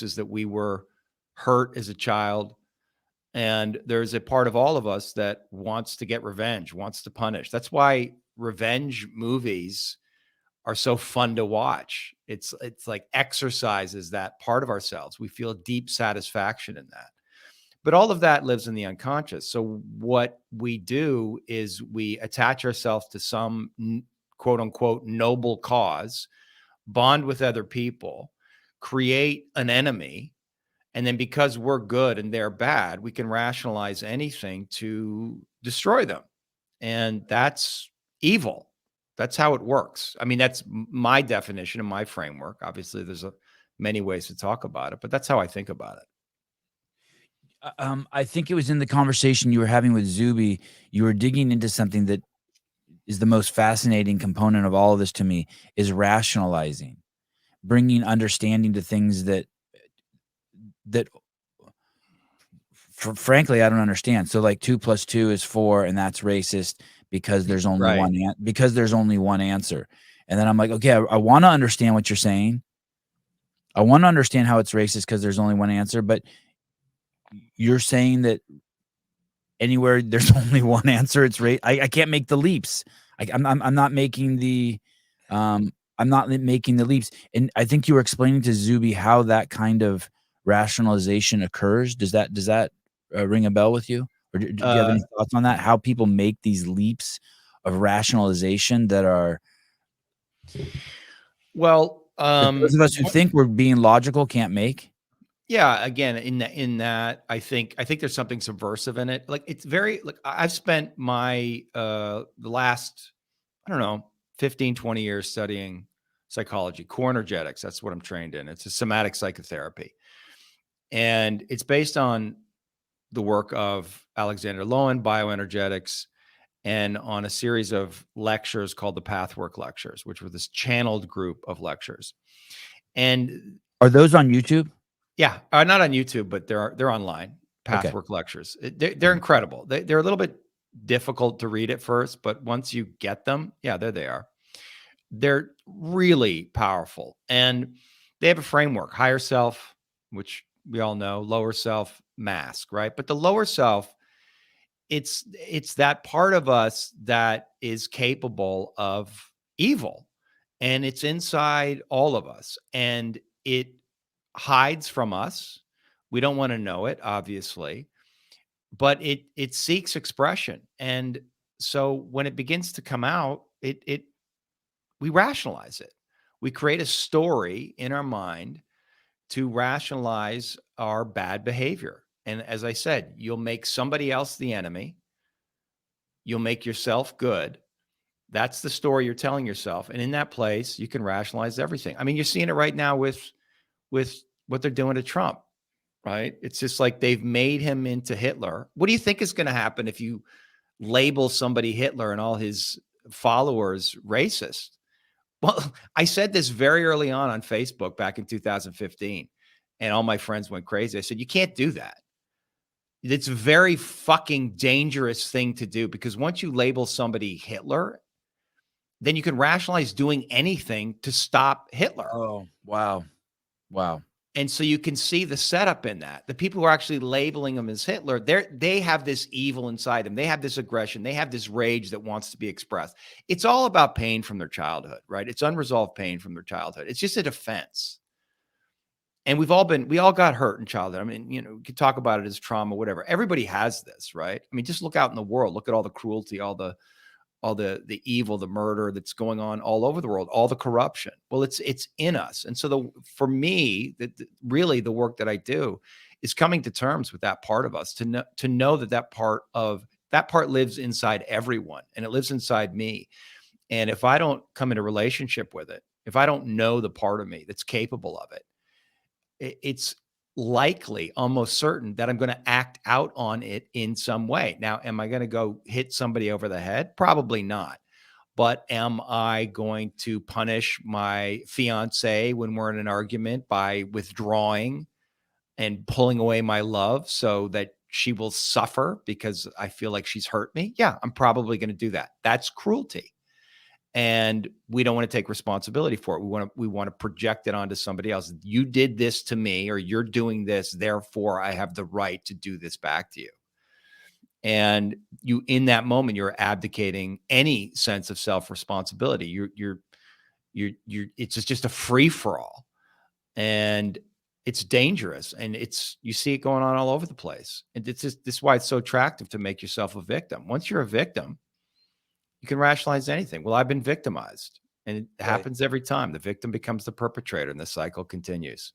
is that we were hurt as a child. And there's a part of all of us that wants to get revenge, wants to punish. That's why revenge movies are so fun to watch. It's like exercises that part of ourselves. We feel deep satisfaction in that. But all of that lives in the unconscious. So what we do is we attach ourselves to some quote unquote noble cause, bond with other people, create an enemy, and then because we're good and they're bad, we can rationalize anything to destroy them. And that's evil. That's how it works. I mean, that's my definition and my framework. Obviously, there's many ways to talk about it, but that's how I think about it. I think it was in the conversation you were having with Zuby, you were digging into something that is the most fascinating component of all of this to me, is rationalizing, bringing understanding to things that frankly I don't understand. So like 2 + 2 is 4, and that's racist because there's only Right. one answer. And then I'm like, okay, I want to understand what you're saying. I want to understand how it's racist because there's only one answer, but you're saying that anywhere there's only one answer, it's I can't make the leaps. I'm not making the I'm not making the leaps. And I think you were explaining to Zuby how that kind of rationalization occurs. Does that ring a bell with you? Or do you have any thoughts on that? How people make these leaps of rationalization that are well, that those of us who think we're being logical can't make? yeah, again, in that, I think there's something subversive in it. Like it's very like I've spent my the last, I don't know, 15, 20 years studying psychology, core energetics. That's what I'm trained in. It's a somatic psychotherapy. And it's based on the work of Alexander Lowen, bioenergetics, and on a series of lectures called the Pathwork Lectures, which were this channeled group of lectures. And Are those on YouTube? yeah, not on YouTube, but they're online. Okay. Pathwork lectures. They're incredible. They're a little bit difficult to read at first, but once you get them, yeah, there they are. They're really powerful, and they have a framework: higher self, which we all know, lower self, mask, right? But the lower self, it's that part of us that is capable of evil, and it's inside all of us, and it hides from us. We don't want to know it, obviously, but it seeks expression. And so when it begins to come out, it we rationalize it. We create a story in our mind to rationalize our bad behavior. And as I said, you'll make somebody else the enemy. You'll make yourself good. That's the story you're telling yourself. And in that place, you can rationalize everything. I mean, you're seeing it right now with what they're doing to Trump, right? It's just like they've made him into Hitler. What do you think is going to happen if you label somebody Hitler and all his followers racist? Well, I said this very early on Facebook back in 2015, and all my friends went crazy. I said, you can't do that. It's a very fucking dangerous thing to do, because once you label somebody Hitler, then you can rationalize doing anything to stop Hitler. Oh, wow. Wow. And so you can see the setup in that. The people who are actually labeling him as Hitler, they have this evil inside them. They have this aggression. They have this rage that wants to be expressed. It's all about pain from their childhood, right? It's unresolved pain from their childhood. It's just a defense. And we all got hurt in childhood. I mean, we could talk about it as trauma, whatever. Everybody has this, right? I mean, just look out in the world. Look at all the cruelty, all the evil, the murder that's going on all over the world, all the corruption. Well, it's in us. And so for me, really the work that I do is coming to terms with that part of us, to know that part lives inside everyone, and it lives inside me. And if I don't come into relationship with it, if I don't know the part of me that's capable of it, it's likely, almost certain, that I'm going to act out on it in some way. Now, am I going to go hit somebody over the head? Probably not. But am I going to punish my fiance when we're in an argument by withdrawing and pulling away my love so that she will suffer because I feel like she's hurt me? Yeah, I'm probably going to do that. That's cruelty. and we don't want to take responsibility for it. We want to project it onto somebody else. You did this to me, or you're doing this, therefore I have the right to do this back to you. And you, in that moment, you're abdicating any sense of self-responsibility. It's just a free for all, and it's dangerous. And you see it going on all over the place. And this is why it's so attractive to make yourself a victim. Once you're a victim, you can rationalize anything. Well, I've been victimized, and it Right. happens every time. The victim becomes the perpetrator, and the cycle continues.